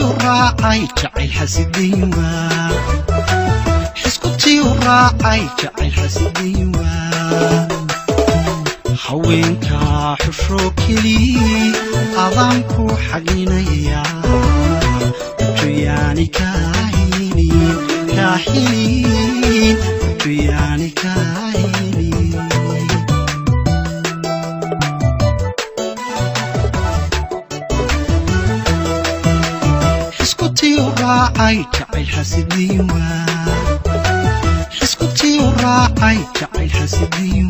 وراعي جعل حسدين حسكتي وراعي جعل حسدين حوينك حشوك لي أظنكو حقينيا تياني كاهيني كاهينين تياني كاهينين حسكتي وراعي جعل حسدين حسكتي وراعي جعل حسدين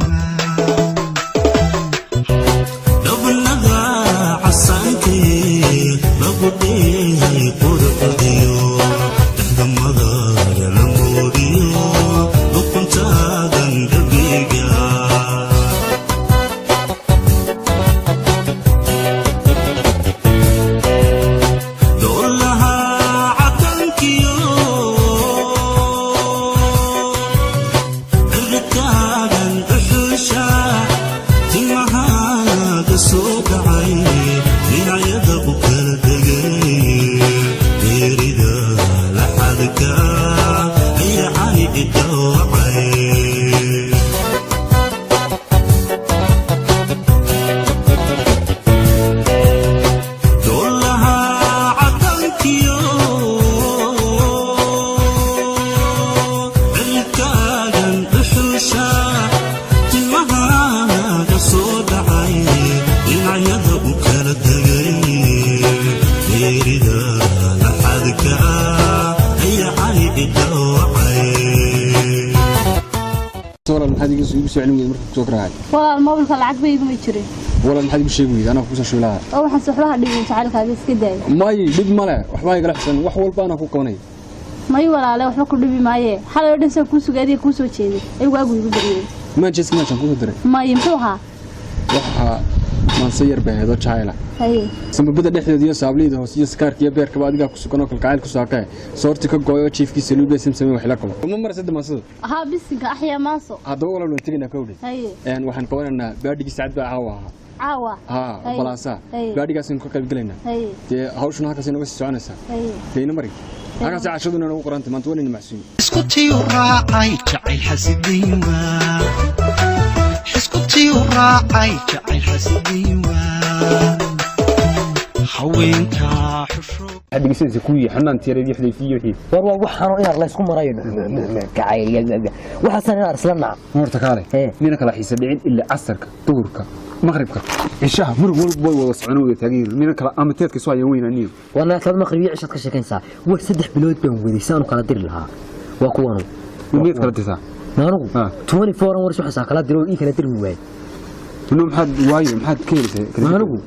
والله الموبل فالعقب يقوم يشري والله ما حد يشيء ويد أنا كوسا شو لها أو حنسحبها دقيقة تعال كذا كده ما يدب ماله وحما يقول أحسن وحول بانا فوق كوني ما يولا لا وحنا كل دبي معي حلا يردن سو كوسو قادي كوسو شيء أيوة أقول بدري ما جس ما شان كوسو دري ما يمسوها وحها ما نصير به هذا شايله هي سم بدأ نحن ديو سابلي ده هو سكار كيا بير كبعد جا كوسو كنا كل كعيل كوسو هكاي صورتك الجوية شيف كي سلوك بس مسمي وحلاكم كم مرة سد مصر ها بس كأحيا ماسو هذا ولا نتيجة كودي هي يعني وحن كوننا بعد ساعات بقى عوا ها بلاسا بعد جالسين كوكب قلنا هي هاوشنا هكذا بس سوانسا كينا مري هكذا عشودنا نو قرنت ما توني نمسين حسكتي وراعي جعل حسدين حسكتي وراعي جعل حسدين حوينك حشوك هذه قصة كوي حنان تيري يحدي فيه فيه والله وحنا يا الله يسكون مراينا كعيل وحسن أرسلنا مرتك عليه مينك الله يسبعين إلا عصرك دورك مغربك الشهر مرق بوي وصعنوا تغيير مينك الله أمتيتك سوا يومين أنيو وأنا ثلاث مغربية عشان كشكين ساعة وسدح بلود بهم ولسانه كلا دير لها وقوانه وميت كلا تسا نانو 24 hours وحسا كلا ديرو إيه كلا دير مواد إنه محد وايد محد كيرس نانو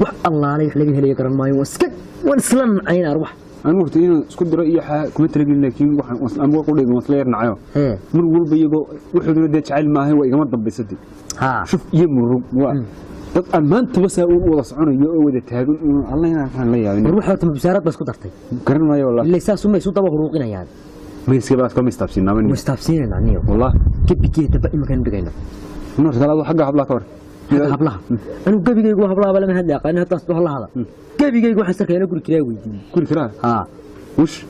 وح الله عليه لقيه اللي يقرن ماي وسكت ونسلم عين أروح أنا وقت إنه سكت رأي كمت لقي لكن أنا بقول لك مثلير نعيو من قول بيجو وحدنا ده تعال ما هو يجمع ضب بسدي شوف يمر طبعا ما أنت بس أقول وصعنا يؤود تهاجم الله ينعم الله يعني نروح هات بسيارات بس كترتي كرنا ما والله اللي ساس ما يسوي طبعا روقنا يعني ما يصير بس كم يستفسرنا مني مستفسرين عنيه والله كيف بكيه تبقى مكان بقينا نور ثلاثة حاجة حبلا كور حبلها أنا قبي جاي حبلها بلا من هذا أنا تصبح الله هذا قبي جاي حسك أنا كل كراوي كل كرا وش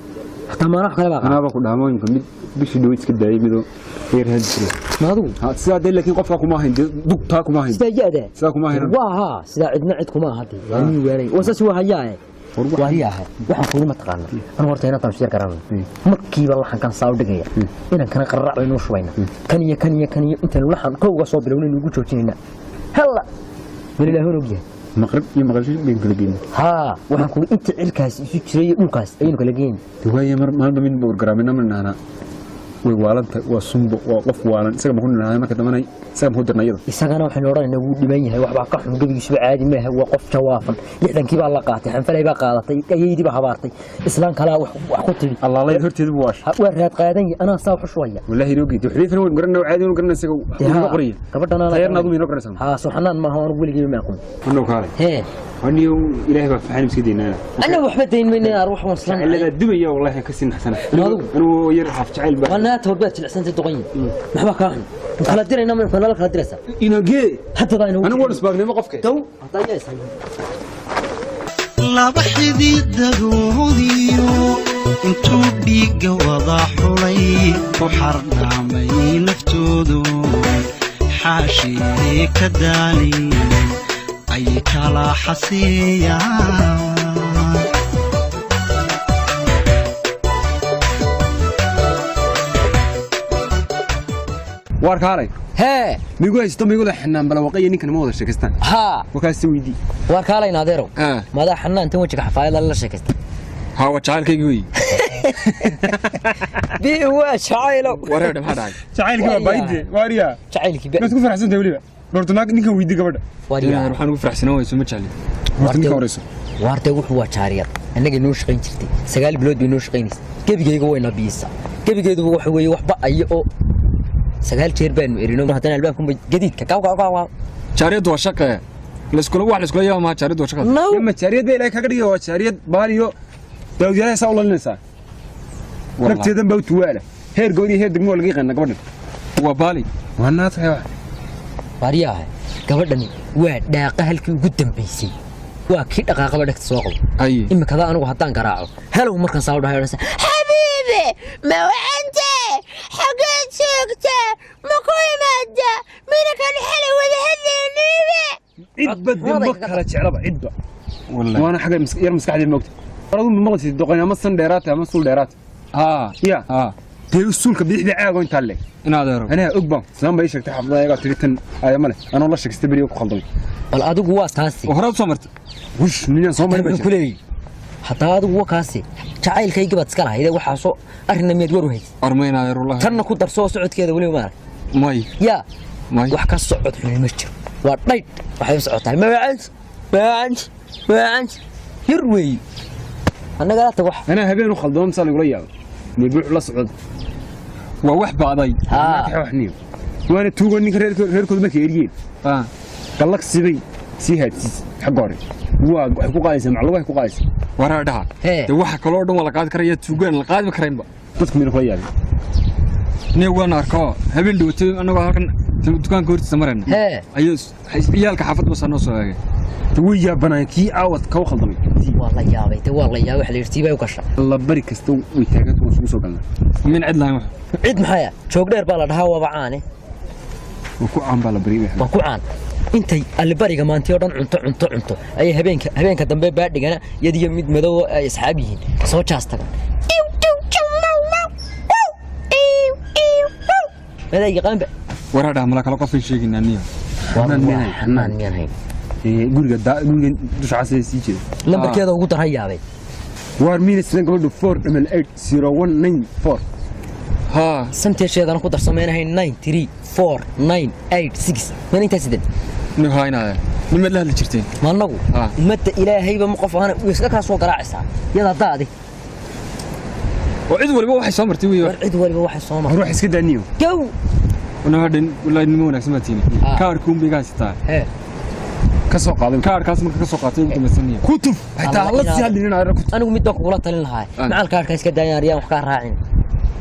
حتى ما راح كلا أنا بقول ده ما يمكن بيش دويس كده يمدو غير هاد ما هو ساعة لكن قفاكم ما هند دكتاكم ما هند استجادة ساكم ما هند واه ساعة عندكم ما هدي يعني ويري وساسوا هياه وهياه وحنا ما تقارن أنا ورتينا تمشي كرام مكي والله كان صاو دقيقة إن كان قرع بينه شوينا كان أنت الولحن قوة صوب لونين يقول شو تينا هلا من اللي هو نجيه مغرب بين كلجين ها وحكوا أنت الكاس يشتري الكاس أي كلجين هواية ما من برجرامنا من هنا ووالد وصنب وقف والد سجى مهون ما كده مناي سجى مهون درنيض السجن وحنا ورا إنه دمية هو واحد قحم قبل يسبع عادي ما هو وقف شوافا يحدن كيف الله قاطع حنفلا يبقى قاطع يدي بحبارتي إسلام كلا وحقتي الله الله يهرت البواش ورهات قاعدين أنا صاوح شوية والله يروقي تحريفنا ونقرنا وعادي ونقرنا سجوا نقريه كبرنا غيرنا ضمن نقرنا سام ها سبحان ما هو نقول لي ما يقول إنه كاره هي هني إلهي بفحني مسكين أنا وحبتين مني أروح وصلنا إلا الدمية والله كسين حسنة أنا يرحف تعال بقى أنا توبت الحسن تدقين محبا كان خلا دير إنما خلا لك هدرسة إنه جي حتى ضاين أنا وارس باغني ما قفك تو طيب laba xididadoodiyo intuu dhiigga wada xulay ku xardhaamay naftoodu xaashii ka daalin ay kala xaseeyaan واركالي hee ميقول يستمع يقول إحنا بلا وقية نكنا ما وضع شكستان ها وكاس سويدي warkaalay naadeerow madax xannaan inta wajiga xafaayada la sheekaystay هاو تعال كي يقول bii waa jacaylo ورا ده ما داعي تعال كي بايد واريا jacaylkii بس كوفر حسن دولي دورتنا نكنا ويدي قبل wariyaa روح نوفر حسن هو يسمى تعالي ورتنا كوريسو waartay wuxuu waa jaariyad annaga inoo shaqayn jirtay 9 bilood bay inoo shaqaynaysa gebigayga wayna biisa gebigeedu waxa weeye waxba ayo oo 9 jeer baanu erino haddana albaabku gadiidka kaw جاريد وشقة لسكول واحد لسكول يوم ما جاريد وشقة لما جاريد ده لك هكذا هو جاريد باريو لو جالس سأقول للنساء ركت يدم بوت واله هير قولي هير دقمو لقيقة إنك بدن هو بالي والناس حيوان wariyaa gabadhani waa dhaaqa halkii ugu dambeysay waa kii dhaqaaqa badhagta soo qabo أي imikada anigu haddaan garaaco halow markaan saa u dhahay xabiibi ma wacante xagee joogtaa ma ku imaada mina kan xalay wada hadlayniibe عد بدي مكة شعلبة عد والله وأنا حاجة يرمس قاعد الموت رغم من مغتي الدقيقة ما صن ديرات ما صول ديرات يا تي السول كبدي إحدى عاقون تالي أنا أقبل سلام بيشك تحفظ يا تريتن أي ماله أنا والله شك استبري وخلطني bal adigu waa taasi وهرب صمرت وش من صومر ma kulay hataa adigu waa kaasi jacaylkayga baad iska lahayd waxa soo arrin mid war u hayd أرمينا يا الله tanna ku darso socodkeeda wali ma ماي ya ماي wax ka socod xun ma jiro waa dhayd waxay u socotaa ma yar weey annaga la tago أنا هبين وخلطهم صار يقول يا نبيع لا صعود وواحد بعضي وحنيو وأنا توغني غير كل ما كيرجين قال لك سبي سيهات حقاري هو حقوق قايسة معلومة حقوق قايسة ورا ده واحد كلور دم ولا قاعد كريه توغن لا قاعد بكرين بقى تذكر من خيال نيو أنا أركا هبين دوت أنا وهاكن دكان كورت سمرنا أيوس عيالك حافظ بس أنا صاير تويا بناكي عوض كوا خلطني والله يا بيت والله يا وحل يرتيبه وكشة الله بارك استو ويتاجت وسوسو قلنا من عد لا عد محيا شوق دير بالا دها وبعاني وكو عم بالا بريمه وكو عان intay albariga maantay oo dhan cunto ay habeenka dambe baadhigana yadiyo mid madow ay asxaab yihiin soo jaastaga maday yaqaanba waraada ma la kala qof sheeginaa niyo xanaan miyaan hayn guriga dusha casay sii jeeda lambarkeeda ugu dar hayaabay war miina sidan gabadhu 4880194 ها samteesheedana ku darsameeynahay 93498 man inta sidan نهاينا نمد لها اللي جرتين ما نقول متى إلهي بمقف أنا ويسكك هسوا قراعسها يلا ضادي وعد ولا بواحد صامر توي وعد ولا بواحد صامر روح اسكت دنيو جو أنا هذا ولا نمونا سمعتيني كاركم بيجاستا كسوق قادم كاس مركز كسوق قاتين تمسنيه كتب حتى الله سهل لنا أنا قمت أقول لك تلين هاي مع الكارك اسكت دنيا ريان وحكار راعين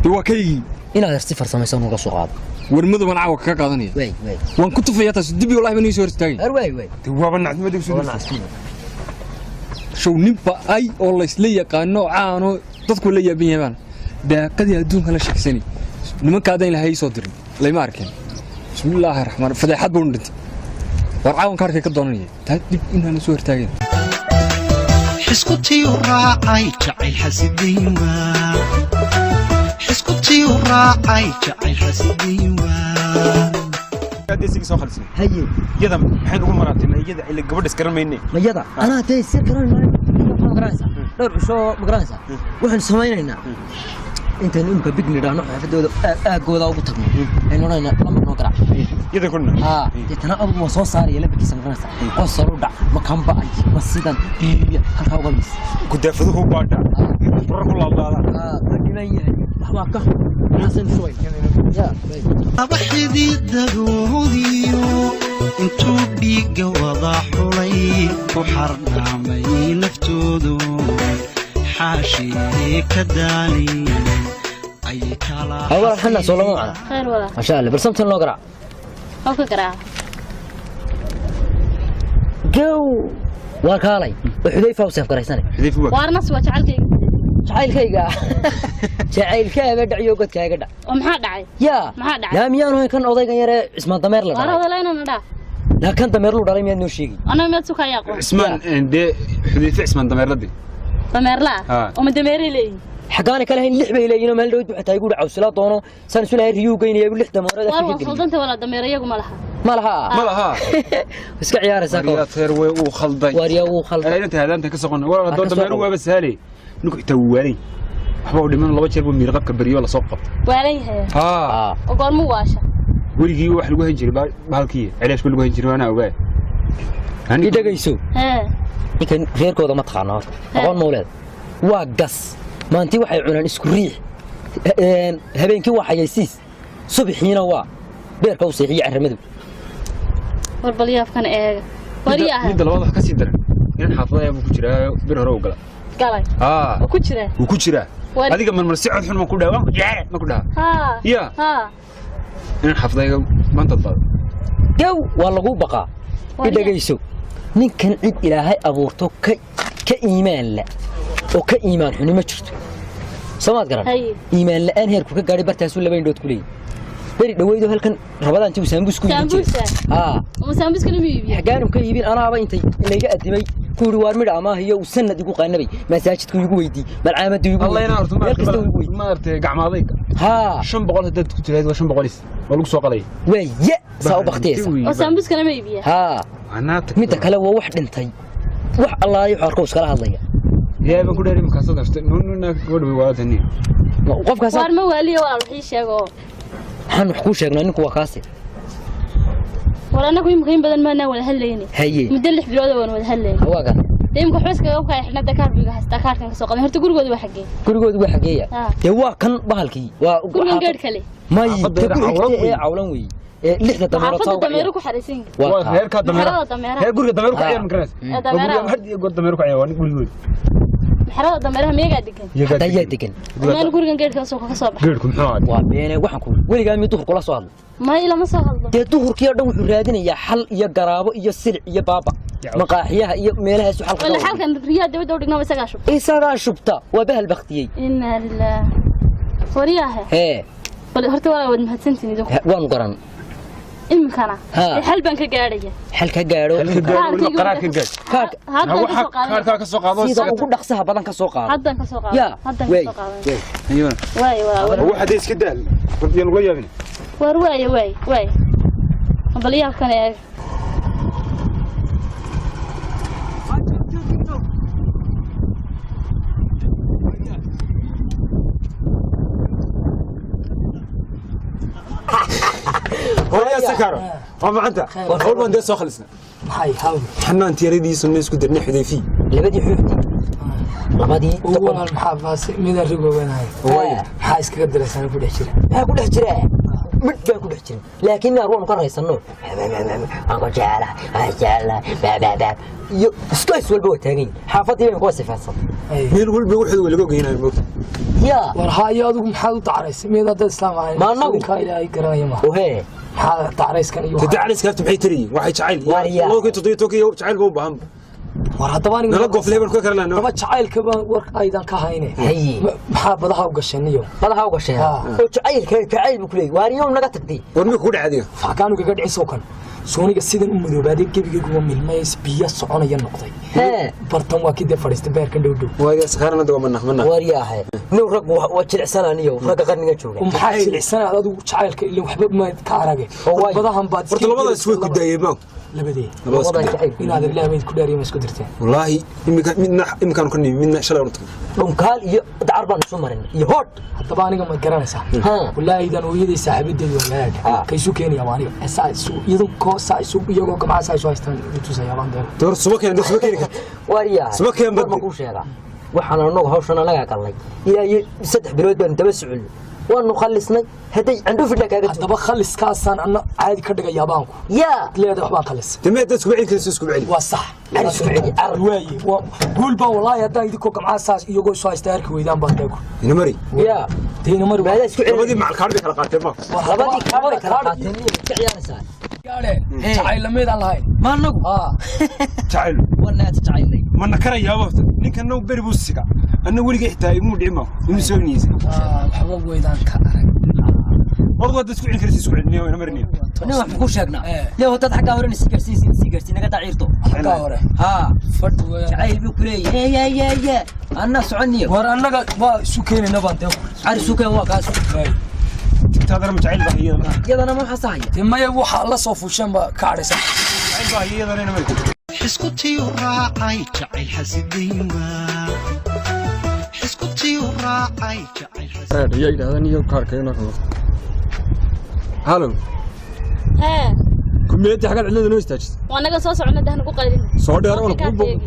هو كي إن هذا صفر سميسون وقصو قاد ورمض وانا عاوك كقاضني وي وان كنت في ياتس دبي والله بني سور تاعي وي هو بنعت ما ديك شو نبا اي والله اسلي يقانو عانو dadku la yaabin yaabaan daaqadii adduunka la shaqsanay nimanka adeyn lahay soo dirin leeyma arkin bismillaahir rahmaan fadeexad buu dhintay war caawan kaarka ka doonanay taad dib inaan soo hortaagay xiskutii raacay jacayl xasidiin waa xiskutii raacay jacayl xasidiin waa kaadisiga soo khalsan haye yada maxay ugu maraatay yada ila gabadh iskaran meynay ma yada ana tay sir karan magaranaysa dhowr cisho magaranaysa waxaan samaynaynaa intaan imka bigni dhaano xafadooda aagooda ugu tagno aynu oranayna lama noo garaac yada kunna deetana adugu waa soo saaraya labikiisa magaranaysa oo soo dhac ma kamba ay ma sidan biibiya halka uga mis ku daafaduhu baadha warar ku laalaada dhiman yahay waxba ka xasan shooy laba xididadoodiyo intuu dhiigga wada xulay ku xardhaamay naftoodu xaashii ka daalin ay kala awal xana soo lama خير ولا ma sha Allah barsamtan loo garaac أو كقراء جو وكالي وحذيفة وسيف كريساني حذيفة وارنس وجعلك jacaylkayga jacaylkaaga dhaciyo godkaaga dhac oo maxaa dhacay maxaa dhacay yaa miyaan kan odaygan yare ismaan dameer la dharay waraadaleena dhac la kan dameer lu dharay miyaan noo sheegi ana mid suka yaaqo ismaan de xudayfa ismaan dameer la dhig dameer la oo ma dameer leeyahay xaqaana kala hayn lix bay leeyeen meel dhow xataa igu dhacawsila doono san sulay riyu geynaya lix dameerada ka geli khaldanta wala dameer iyagu ma laha iska ciyaaraysa ko teer way uu khalday wariya uu khalday ayna taadanta ka soqon wala dameer waa basaali نكو تواري waxba u dhiman laba jeer buu miir qabka bariyo la soo qabtay waaleeyahay oo goormo waasha warigii wax lagu hanjiray bahalkii cilaashku lagu hanjiray ana ogaa ani dhagayso ikan reerkooda ma taqaano aqoon mawleed waa gas maantii waxay cunaan isku riix habeenkii waa xayaysiis subaxiina waa beerka u seexiyo carramadu warbalyaafkan eega wariyaha mid labada wax ka sii daran in xaafadaya buu ku jiraa bir hore u gala galay ku jira adiga man marsi cod xun ma ku dhaawaan ku jeeray ma ku dhaha ya in xafdayga maanta dad yow waa lagu baqa idagayso ninkan cid ilaahay abuurto ka iimaan la oo ka iimaan xun ma jirto samaad garan iimaan la aan heerku ka gaari bartaas u labayn dood kulay bari dhaweydo halkan rabadaan tii saambus ku yimid oo saambus kale miibiyo xagaanu ka iibin anaaba intay ilayga adimay كوري وارمد عماه هي وسند يقول قال النبي مساجد كوي ويدي ملعامد يقول الله ينور ما ارتي قعماضيك ها شن بقول هدد كنت لهاد وشن بقوليس ولو سو قلي وي ساو بختيس وسامبس كلام يبيها ها عناتك ميدا كلا واحد انتي wax Allah ay xarkoos kala hadlaya yaaba ku dheeri markaas soo dhashtay nuna gobol waadani qofkaas war ma waliyo waa wixii sheego waxaan wax ku sheegnaa ninku waa kaasi ورانا كوي مكين بدل ما ناول هالليني مدلح بلوده ولا هالليني هواك ديم كحوس كوكا احنا دكار بيغا هستا كاركن سو قدن horta gurigooda waa xagee gurigooda waa xagee de waa kan bahalkii waa gurigan geed kale may cawlan wey lixda dameero taw dameero ku xariisin waa heerka dameero heer guriga dameero ku ciyaar makaraysa dameero hadii goor dameero ku ciyaar waa gurigooda xarada dameeraha meega degan hadaya degan meel gurigan geedka soo ka soo baxay geedku muxuu ahaa waa beenay waxaan ku weligaa mid duhur kula soo hadlo ما إلا ما سهل ده دهور كي يردون حرادين يا حل يا جرابة يا سلع يا بابا مقاحيها يا ميلها سو حلقة ولا حلقة رياض دود دورنا ما سجى شوب إيه سجى شوبتا وبها البختية إن ورياها إيه ولا هرت ولا ود مهتسنتني دو وان قرن إمكانه حل بنك جارية حل كجارو قرار كجار هذا كسوق هذا سيدا وقول دخسها بدن كسوق هذا كسوق يا وي أيوة واي واحد يسكت ده يلا ويا واي بليها كان ايه ويا سكر ما انت اول ما ندير سو خلصنا هاي حاول حنان تيريدي سمي اسكو درني حذيفي لبدي حفتي labadii taqoon maxaa baas mid arigo wanaay waxa iska darasana ku dhex jira ha ku dhex jira mid baa ku dhex jira laakiin arwaan ka raysano aan ka jecela baba iyo iskays walba taagan xaafadii ku sifaadsan meel walba wuxuu lagu geeyay moogta ya war haayo adigu maxaa u tacraysay mid dad islaam ah ma anagu ka ilaahay garanaya ma ohe ha tacrayskan iyo tacrayska maxay tiri waxay jacayl loo kii todoyo jacayl buu baahan war hadaba aniga nala qof leeban ku karlaan daba jacaylka baan war aydan ka hayne maxaa badaha u gashaniyo badaha u gashay oo jacayl buu kulay waariyo naga tagtay warmi ku dhacday faakaanu kaga dhiciso kan sooniga sidan u madoobaday gebigeedu milmays biyo soconaya noqday bartan waa kidee fadhiistay beerkan dhow waa saarna daba manna waariyahay noo rag waa jilcsanaaniyo rag qarniga jooga maxaa jilcsanaad adigu jacaylka ilaa waxba ma ka aragay badahan baad horta labada isway ku daayay labadii inaad ilaahay ku dhaariyay isku dirteen wallahi imkaan ku nimi midna shalay urta dhunkaal iyo dacar baan soo marin iyo hood hadaba aniga ma garanaysaa wallahi idan hooyaday saaxibadeedu walaal kaysu keenaya aniga asaasu iyadoo ko saasu iyagoo gamacaa saasu haystaan intuu baan deer door subakeen wariya subakeen bad ma ku sheega waxaan anagu hawshan laga qalay ilaa 3 bilood baan daba socon وأنو خلصنا هدي عنده في الدكاكة طب خلص كاسان أنا عادي كده يابانكو يا ليه ده وحبان خلص تمام ده سكوعي كده سكوعي وصح أنا سكوعي أروي وقول با والله يدا يديكو كم عساس يجو سوا يستهلك ويدان بانتكو نمري يا تي نمري ما هذا سكوعي بدي مع الكارد كلا قاتل ما بدي كارد كلا قاتل كعيان سال قاله جعيل ميد الله ما نقول جعيل ولا تجعيل ما نكر يا وقت نك أنه بربوسك أنه ولي يحتاج يمود عمه يمسوني حبوب ويدان والله تسوي عن كرسي سوي عني وأنا مرني أنا ما بقول شجنا ليه هتضحك حاجة ورني سيجرتي نقطع عيرته حاجة ورا فرد جعيل بيقولي يا أنا سعني ورا أنا ما سكين نبان ده عارف سكين واقع هذا مجعل بهي يلا أنا ما حصايا ما يبوح الله صوف وشنبا كارثة مجعل بهي هذا أنا مرني حسكتي وراعي جعل حسدين حسكتي وراعي جعل حسدين يا إله هذا نيجي كاركينا خلاص هالو ها كميتي حاجة عندنا نوستاج وانا قصص صعنا ده نقول قليل صور ولا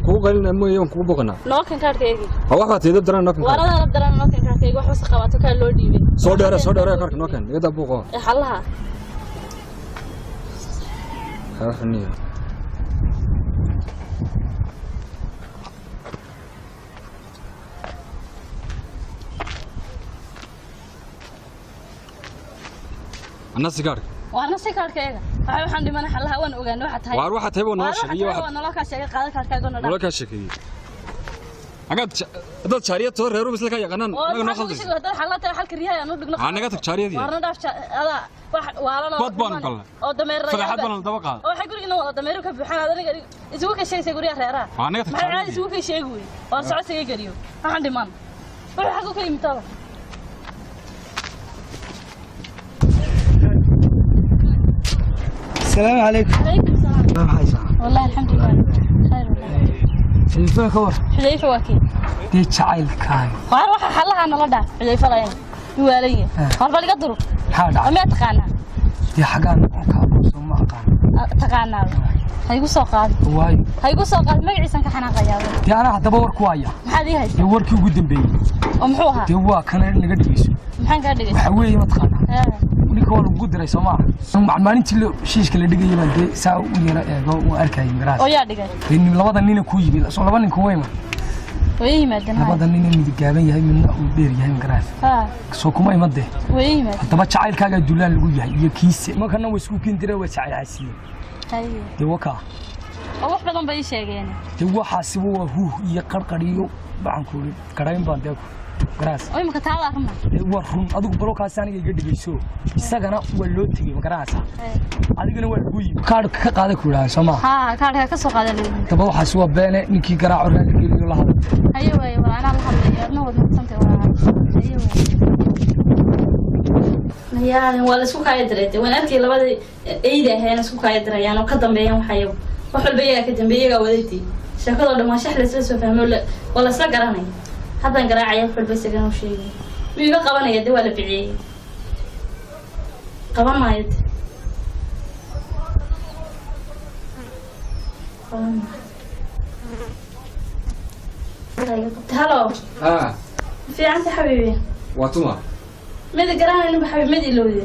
كوب قليل أمي يوم كوب بقنا نوكن كارتيجي هو واحد تيجي درنا نوكن ورا درنا نوكن كارتيجي واحد سخواته كان لو ديبي صور كارك نوكن يدا بوقا حلها خلني الناس سكارك وانا سكاركيga waxaan dhiman xalaha waan ogaanay waxa tahay waxa tahay wana shaqeeyo waxa wana loo ka sheegay qaada kaarkaaga oo loo ka sheegay dad shaariyad soo reero misla ka yaqaanaan naga noo khaldan dad xalata halka riyaha aanu dhigno anaga tag shaariyadii warna dhaaf ada wax waalana bad baan kala oo dameer fadaxad baan daba qaad oo waxa guriga inuu dameer ka buuxaan adiga isugu ka sheegay guriga reeraha anaga tag shaariyadii isugu ka sheegay oo socodsiga gariyo waxaan dhiman waxa xaq ka yimid السلام عليكم. عليكم السلام. ما حاجة. والله الحمد لله خير والله. حذيفة كور. حذيفة واكيد. دي جعيل كاي. وأروح حلها أنا لدا حذيفة لا يعني. يواليه. هرب اللي قدروا. حاضر. ما تقانا. دي حاجة كابوس وما أقان. تقانا. هيقول سوقان. واي. هيقول سوقان ما يعيسن كحنا قياوي. دي أنا حتى بور كوايا. هذه هاي. دي وركي وقدم بي. ومحوها. دي هو كان اللي قد بيسو. محن قاعد يجلس. حوي ما تقانا. ninka wala ugu diray Soomaa maalintii shiishka la dhigay baan de saa u yara eego oo arkay miraas oo yaa dhigay in labada nin ku yimid soo laba nin ku weyma way yimaadeen labada nin mid gaaban yahay midna uu dheer yahay miraas soo kuma imade way yimaadeen hadaba jacaylkaaga duulaan lagu yahay iyo kiise ma kana way isku kiindire way jacayl xasiin haye de waka oo wax badan bay sheegeen de waxa waa huuh iyo qarqariyo baan ku karayn baan de garaas oo imka taala arna war run adigu balokaas aniga iga dhigayso isagana waa loo tagay garaasa adigana waa lagu yimi kaad ka qaaday ku raay Soomaa kaadka ka soo qaaday leeyahay taba waxa soo beene ninkii garaaco raad geliyo la hadlay hayo way waa ana la hadlay adna wad madsantay waa hayo way yaan wala isku kaay direetay wanaagtii labada eeyda ahayn isku kaay dirayaan oo ka dambeeyaan waxayo wax walba iyaga ka dambeeyay wadayti shaqada dhamaashax la soo fahmo wala isla garanay haddaan garaacaya xulba isagan u sheegay wiiga qabanaya dee waa la biciyey qaban maayo halo في عندي حبيبي واتما ماذا قرانا نبي حبيبي ماذا لودي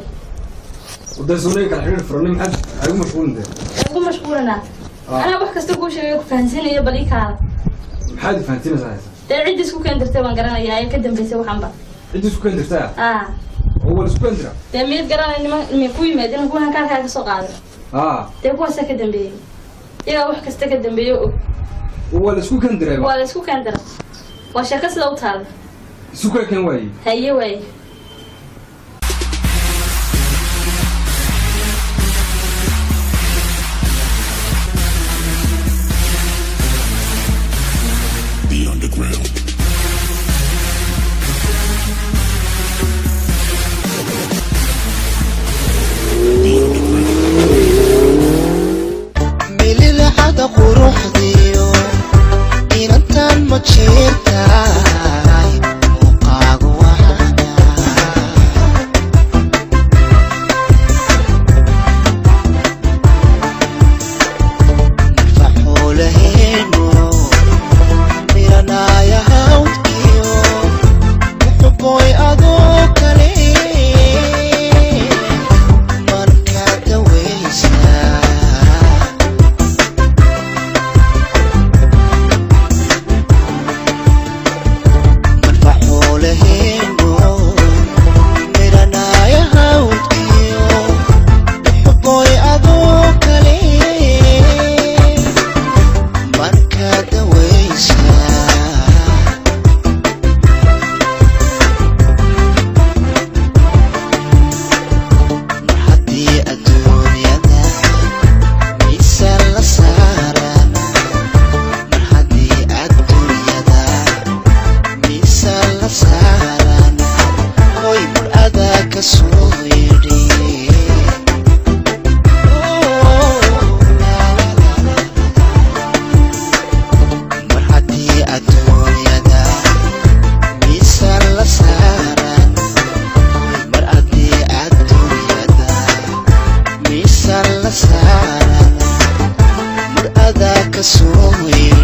وده زونيك الحين فرني محد هيكون مشغول ده هيكون مشغول أنا بحكي استوكو شيء فانسيني يبليك هذا محد فانتينا صحيح عندي سكوكين درتي وان قرانا يا كدم بيسوي وحنبا عندي سكوكين درتها هو السكوكين درا تميت قرانا إني كوي مادين نكون كان هذا سوق هذا تبغى سكدم بيه يا وحكي استكدم بيه هو السكوكين درا هو السكوكين درا وشكس لو تال سكوكين واي هي واي inantan ma jeertaay muuqaagu waxana مرأة كسويدي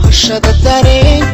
مهشة الدارين